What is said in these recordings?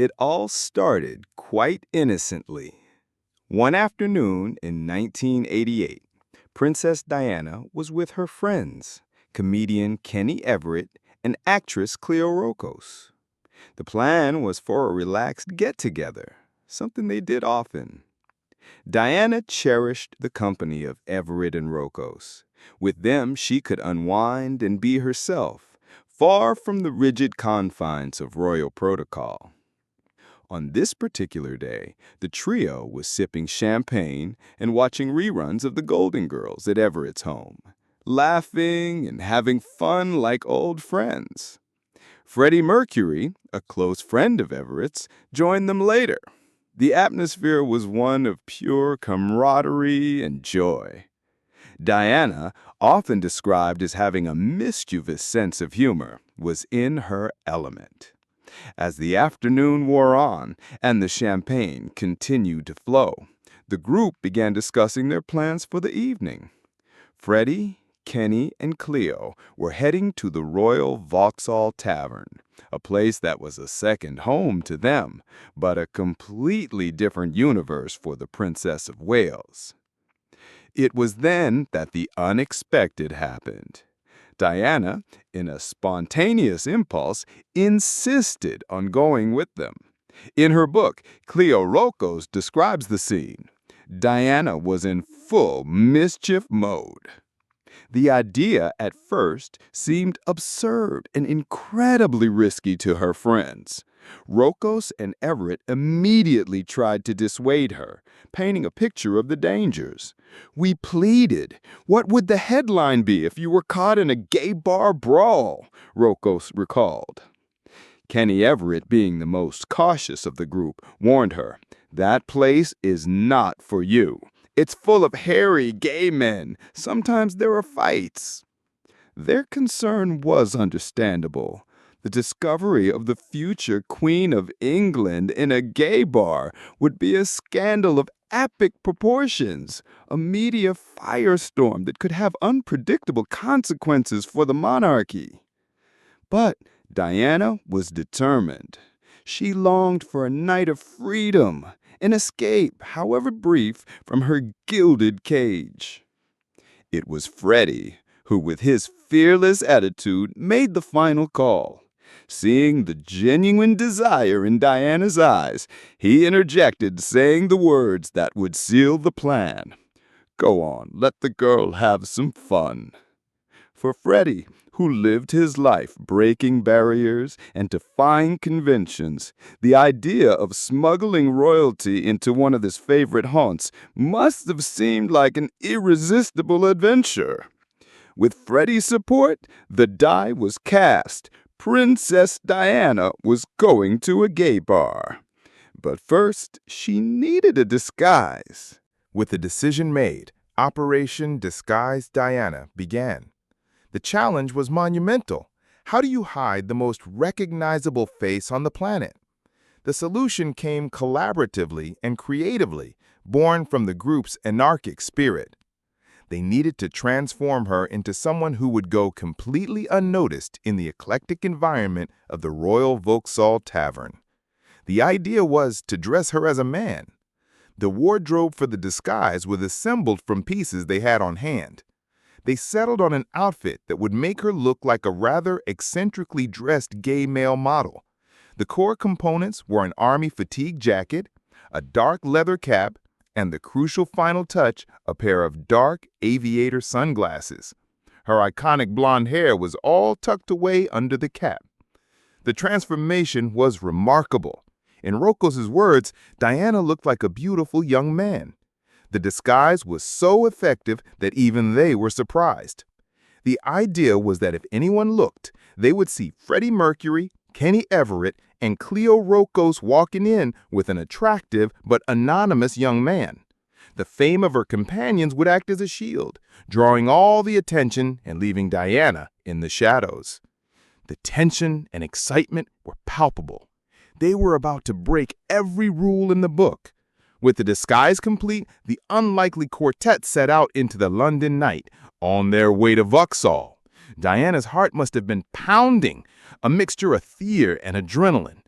It all started quite innocently. One afternoon in 1988, Princess Diana was with her friends, comedian Kenny Everett and actress Cleo Rocos. The plan was for a relaxed get-together, something they did often. Diana cherished the company of Everett and Rocos. With them, she could unwind and be herself, far from the rigid confines of royal protocol. On this particular day, the trio was sipping champagne and watching reruns of The Golden Girls at Everett's home, laughing and having fun like old friends. Freddie Mercury, a close friend of Everett's, joined them later. The atmosphere was one of pure camaraderie and joy. Diana, often described as having a mischievous sense of humor, was in her element. As the afternoon wore on and the champagne continued to flow, the group began discussing their plans for the evening. Freddie, Kenny, and Cleo were heading to the Royal Vauxhall Tavern, a place that was a second home to them, but a completely different universe for the Princess of Wales. It was then that the unexpected happened. Diana, in a spontaneous impulse, insisted on going with them. In her book, Cleo Rocos describes the scene. Diana was in full mischief mode. The idea at first seemed absurd and incredibly risky to her friends. Rocos and Everett immediately tried to dissuade her, painting a picture of the dangers. "We pleaded. What would the headline be if you were caught in a gay bar brawl?" Rocos recalled. Kenny Everett, being the most cautious of the group, warned her, "That place is not for you. It's full of hairy gay men. Sometimes there are fights." Their concern was understandable. The discovery of the future Queen of England in a gay bar would be a scandal of epic proportions, a media firestorm that could have unpredictable consequences for the monarchy. But Diana was determined. She longed for a night of freedom, an escape, however brief, from her gilded cage. It was Freddie who, with his fearless attitude, made the final call. Seeing the genuine desire in Diana's eyes, he interjected, saying the words that would seal the plan. "Go on, let the girl have some fun." For Freddie, who lived his life breaking barriers and defying conventions, the idea of smuggling royalty into one of his favorite haunts must have seemed like an irresistible adventure. With Freddie's support, the die was cast. Princess Diana was going to a gay bar. But first, she needed a disguise. With the decision made, Operation Disguise Diana began. The challenge was monumental. How do you hide the most recognizable face on the planet? The solution came collaboratively and creatively, born from the group's anarchic spirit. They needed to transform her into someone who would go completely unnoticed in the eclectic environment of the Royal Vauxhall Tavern. The idea was to dress her as a man. The wardrobe for the disguise was assembled from pieces they had on hand. They settled on an outfit that would make her look like a rather eccentrically dressed gay male model. The core components were an army fatigue jacket, a dark leather cap, and the crucial final touch, a pair of dark aviator sunglasses. Her iconic blonde hair was all tucked away under the cap. The transformation was remarkable. In Rocos' words, Diana looked like a beautiful young man. The disguise was so effective that even they were surprised. The idea was that if anyone looked, they would see Freddie Mercury, Kenny Everett, and Cleo Rocos walking in with an attractive but anonymous young man. The fame of her companions would act as a shield, drawing all the attention and leaving Diana in the shadows. The tension and excitement were palpable. They were about to break every rule in the book. With the disguise complete, the unlikely quartet set out into the London night, on their way to Vauxhall. Diana's heart must have been pounding, a mixture of fear and adrenaline.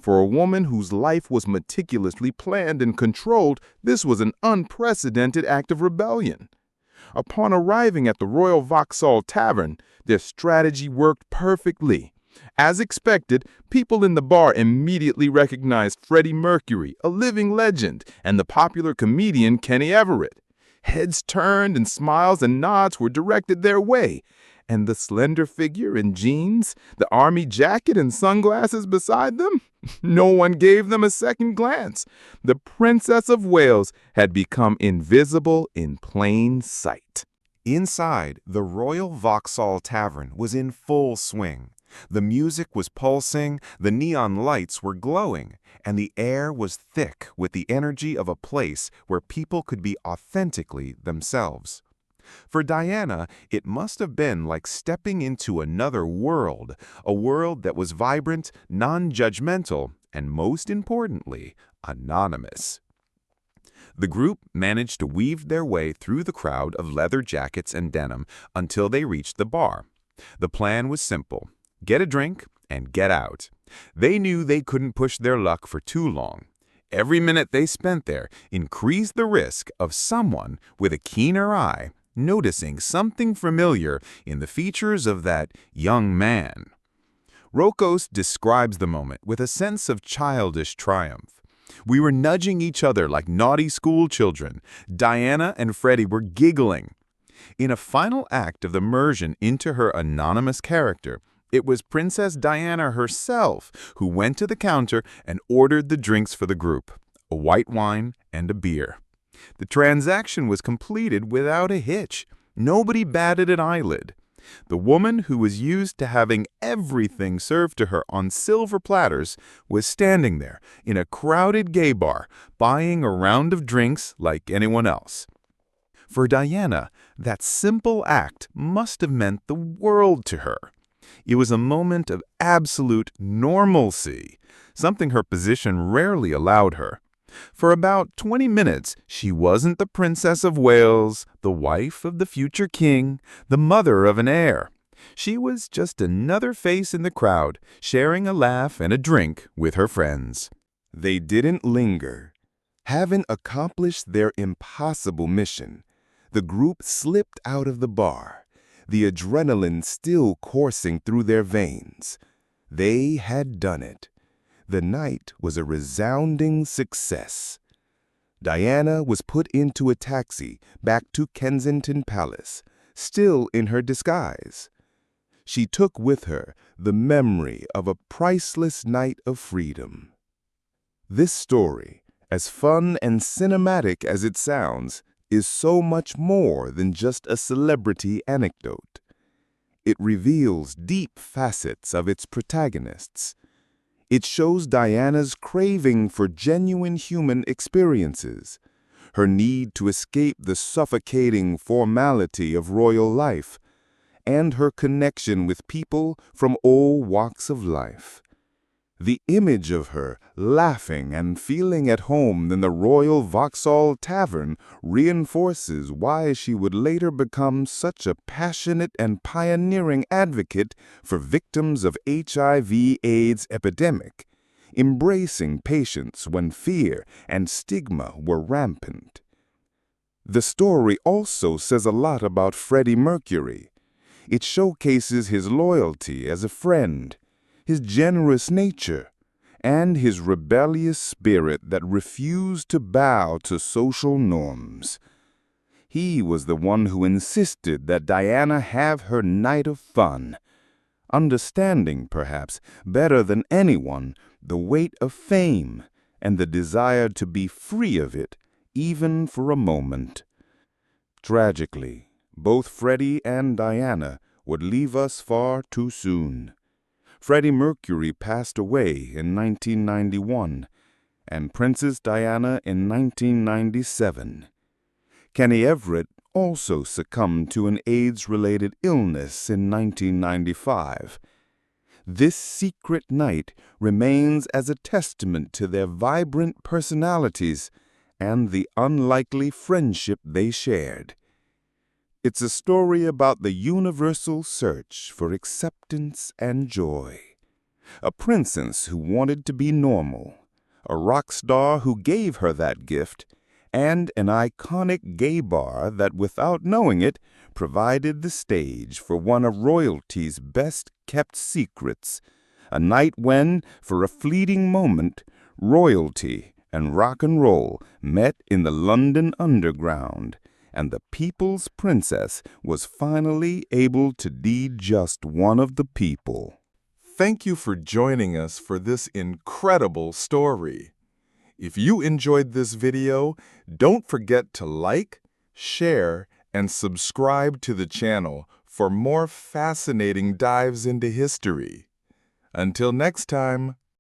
For a woman whose life was meticulously planned and controlled, this was an unprecedented act of rebellion. Upon arriving at the Royal Vauxhall Tavern, their strategy worked perfectly. As expected, people in the bar immediately recognized Freddie Mercury, a living legend, and the popular comedian Kenny Everett. Heads turned and smiles and nods were directed their way. And the slender figure in jeans, the army jacket and sunglasses beside them? No one gave them a second glance. The Princess of Wales had become invisible in plain sight. Inside, the Royal Vauxhall Tavern was in full swing. The music was pulsing, the neon lights were glowing, and the air was thick with the energy of a place where people could be authentically themselves. For Diana, it must have been like stepping into another world, a world that was vibrant, non-judgmental, and most importantly, anonymous. The group managed to weave their way through the crowd of leather jackets and denim until they reached the bar. The plan was simple: get a drink and get out. They knew they couldn't push their luck for too long. Every minute they spent there increased the risk of someone with a keener eye noticing something familiar in the features of that young man. Rocos describes the moment with a sense of childish triumph. We were nudging each other like naughty school children. Diana and Freddie were giggling. In a final act of immersion into her anonymous character, it was Princess Diana herself who went to the counter and ordered the drinks for the group, a white wine and a beer. The transaction was completed without a hitch. Nobody batted an eyelid. The woman who was used to having everything served to her on silver platters was standing there in a crowded gay bar, buying a round of drinks like anyone else. For Diana, that simple act must have meant the world to her. It was a moment of absolute normalcy, something her position rarely allowed her. For about 20 minutes, she wasn't the Princess of Wales, the wife of the future king, the mother of an heir. She was just another face in the crowd, sharing a laugh and a drink with her friends. They didn't linger. Having accomplished their impossible mission, the group slipped out of the bar, the adrenaline still coursing through their veins. They had done it. The night was a resounding success. Diana was put into a taxi back to Kensington Palace, still in her disguise. She took with her the memory of a priceless night of freedom. This story, as fun and cinematic as it sounds, is so much more than just a celebrity anecdote. It reveals deep facets of its protagonists. It shows Diana's craving for genuine human experiences, her need to escape the suffocating formality of royal life, and her connection with people from all walks of life. The image of her laughing and feeling at home in the Royal Vauxhall Tavern reinforces why she would later become such a passionate and pioneering advocate for victims of HIV/AIDS epidemic, embracing patients when fear and stigma were rampant. The story also says a lot about Freddie Mercury. It showcases his loyalty as a friend, his generous nature, and his rebellious spirit that refused to bow to social norms. He was the one who insisted that Diana have her night of fun, understanding, perhaps, better than anyone, the weight of fame and the desire to be free of it, even for a moment. Tragically, both Freddie and Diana would leave us far too soon. Freddie Mercury passed away in 1991, and Princess Diana in 1997. Kenny Everett also succumbed to an AIDS-related illness in 1995. This secret night remains as a testament to their vibrant personalities and the unlikely friendship they shared. It's a story about the universal search for acceptance and joy, A princess who wanted to be normal, a rock star who gave her that gift, and an iconic gay bar that, without knowing it, provided the stage for one of royalty's best-kept secrets, a night when, for a fleeting moment, royalty and rock and roll met in the London Underground, and the people's princess was finally able to be just one of the people. Thank you for joining us for this incredible story. If you enjoyed this video, don't forget to like, share, and subscribe to the channel for more fascinating dives into history. Until next time.